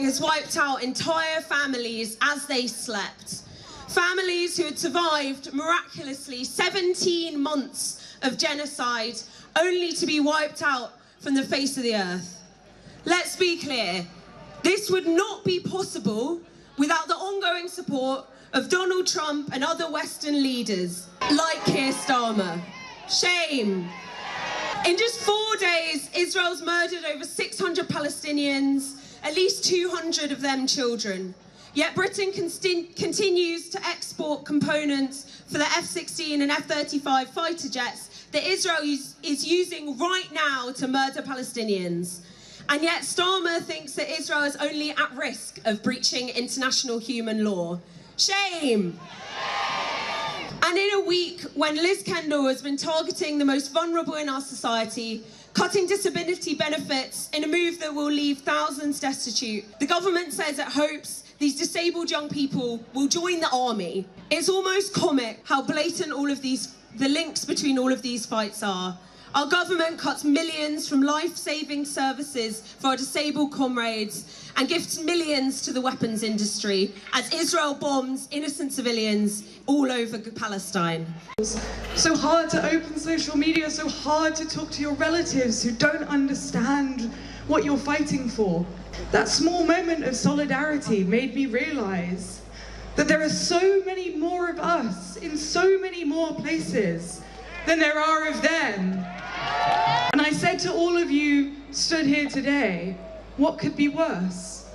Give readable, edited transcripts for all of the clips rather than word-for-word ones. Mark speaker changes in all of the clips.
Speaker 1: Has wiped out entire families as they slept. Families who had survived miraculously 17 months of genocide only to be wiped out from the face of the earth. Let's be clear, this would not be possible without the ongoing support of Donald Trump and other Western leaders like Keir Starmer. Shame. In just 4 days, Israel's murdered over 600 Palestinians, at least 200 of them children. Yet Britain continues to export components for the F-16 and F-35 fighter jets that Israel is using right now to murder Palestinians. And yet Starmer thinks that Israel is only at risk of breaching international human law. Shame! And in a week when Liz Kendall has been targeting the most vulnerable in our society, cutting disability benefits in a move that will leave thousands destitute, the government says it hopes these disabled young people will join the army. It's almost comic how blatant the links between all of these fights are. Our government cuts millions from life-saving services for our disabled comrades and gives millions to the weapons industry as Israel bombs innocent civilians all over Palestine.
Speaker 2: So hard to open social media, so hard to talk to your relatives who don't understand what you're fighting for. That small moment of solidarity made me realize that there are so many more of us in so many more places than there are of them. And I said to all of you stood here today, what could be worse?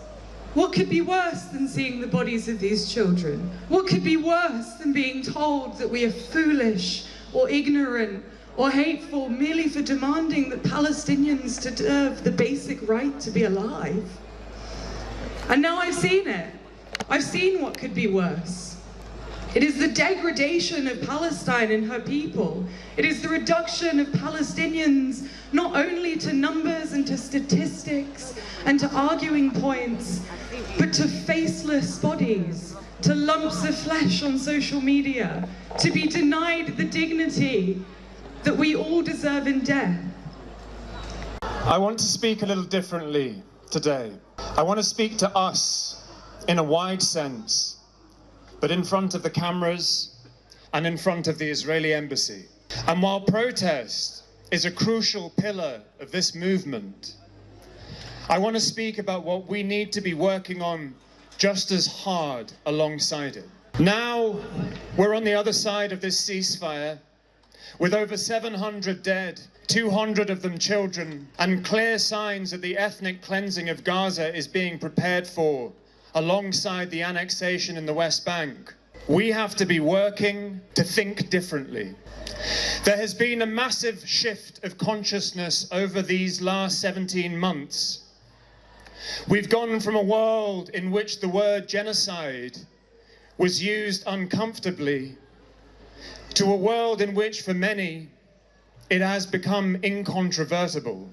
Speaker 2: What could be worse than seeing the bodies of these children? What could be worse than being told that we are foolish or ignorant or hateful merely for demanding that Palestinians deserve the basic right to be alive? And now I've seen it. I've seen what could be worse. It is the degradation of Palestine and her people. It is the reduction of Palestinians not only to numbers and to statistics and to arguing points, but to faceless bodies, to lumps of flesh on social media, to be denied the dignity that we all deserve in death.
Speaker 3: I want to speak a little differently today. I want to speak to us in a wide sense, but in front of the cameras and in front of the Israeli embassy. And while protest is a crucial pillar of this movement, I want to speak about what we need to be working on just as hard alongside it. Now we're on the other side of this ceasefire with over 700 dead, 200 of them children, and clear signs that the ethnic cleansing of Gaza is being prepared for alongside the annexation in the West Bank. We have to be working to think differently. There has been a massive shift of consciousness over these last 17 months. We've gone from a world in which the word genocide was used uncomfortably to a world in which, for many, it has become incontrovertible.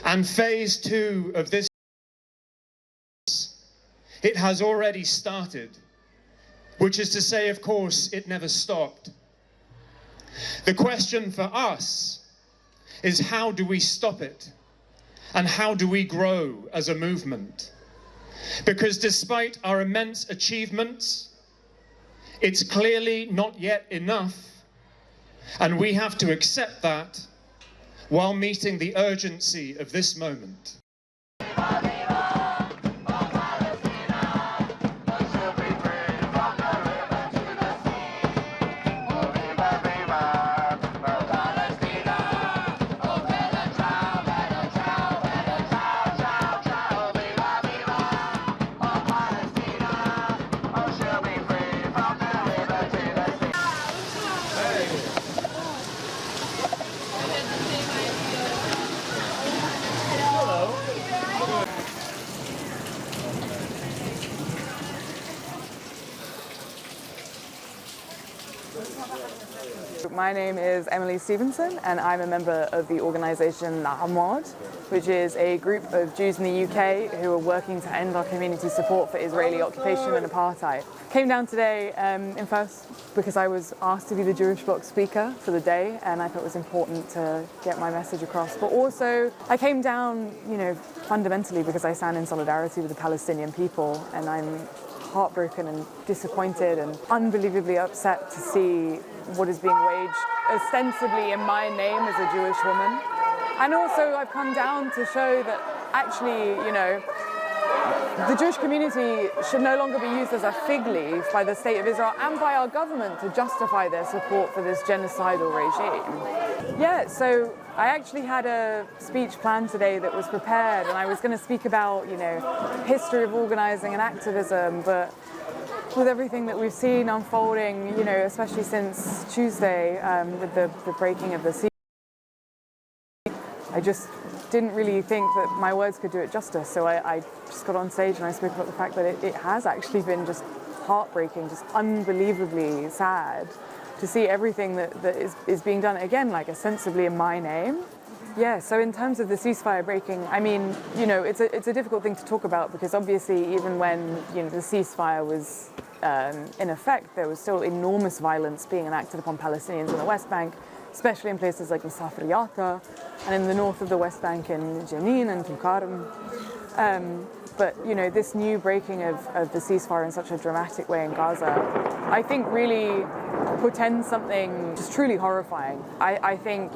Speaker 3: And phase 2 of this, it has already started, which is to say, of course, it never stopped. The question for us is, how do we stop it? And how do we grow as a movement? Because despite our immense achievements, it's clearly not yet enough, and we have to accept that while meeting the urgency of this moment.
Speaker 4: My name is Emily Stevenson and I'm a member of the organisation Ahmad, which is a group of Jews in the UK who are working to end our community support for Israeli occupation and apartheid. Came down today in first because I was asked to be the Jewish Bloc speaker for the day and I thought it was important to get my message across. But also I came down, fundamentally because I stand in solidarity with the Palestinian people and I'm heartbroken and disappointed and unbelievably upset to see what is being waged ostensibly in my name as a Jewish woman. And also I've come down to show that actually, the Jewish community should no longer be used as a fig leaf by the state of Israel and by our government to justify their support for this genocidal regime. Yeah, so I actually had a speech planned today that was prepared and I was going to speak about, history of organising and activism, but with everything that we've seen unfolding, especially since Tuesday with the breaking of the ceasefire, I just didn't really think that my words could do it justice. So I just got on stage and I spoke about the fact that it has actually been just heartbreaking, just unbelievably sad to see everything that is being done, again, like ostensibly in my name. Yeah, so in terms of the ceasefire breaking, I mean, it's a difficult thing to talk about because obviously even when, the ceasefire was in effect, there was still enormous violence being enacted upon Palestinians in the West Bank, especially in places like Musafir and in the north of the West Bank in Jenin and Tulkarm. But, this new breaking of the ceasefire in such a dramatic way in Gaza, I think really portends something just truly horrifying. I think,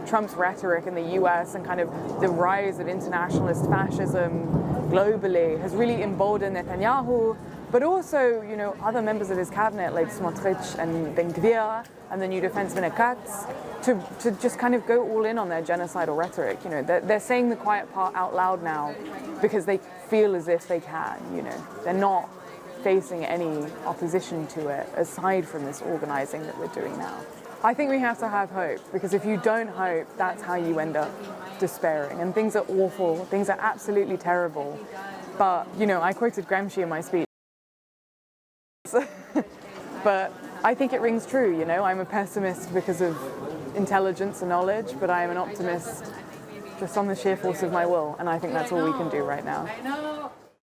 Speaker 4: Trump's rhetoric in the US and kind of the rise of internationalist fascism globally has really emboldened Netanyahu, but also, other members of his cabinet like Smotrich and Ben Gvir and the new defense minister Katz to just kind of go all in on their genocidal rhetoric. They're saying the quiet part out loud now because they feel as if they can, They're not facing any opposition to it aside from this organising that we're doing now. I think we have to have hope because if you don't hope, that's how you end up despairing. And things are awful, things are absolutely terrible. But, I quoted Gramsci in my speech. But I think it rings true, I'm a pessimist because of intelligence and knowledge, but I am an optimist just on the sheer force of my will, and I think that's all we can do right now.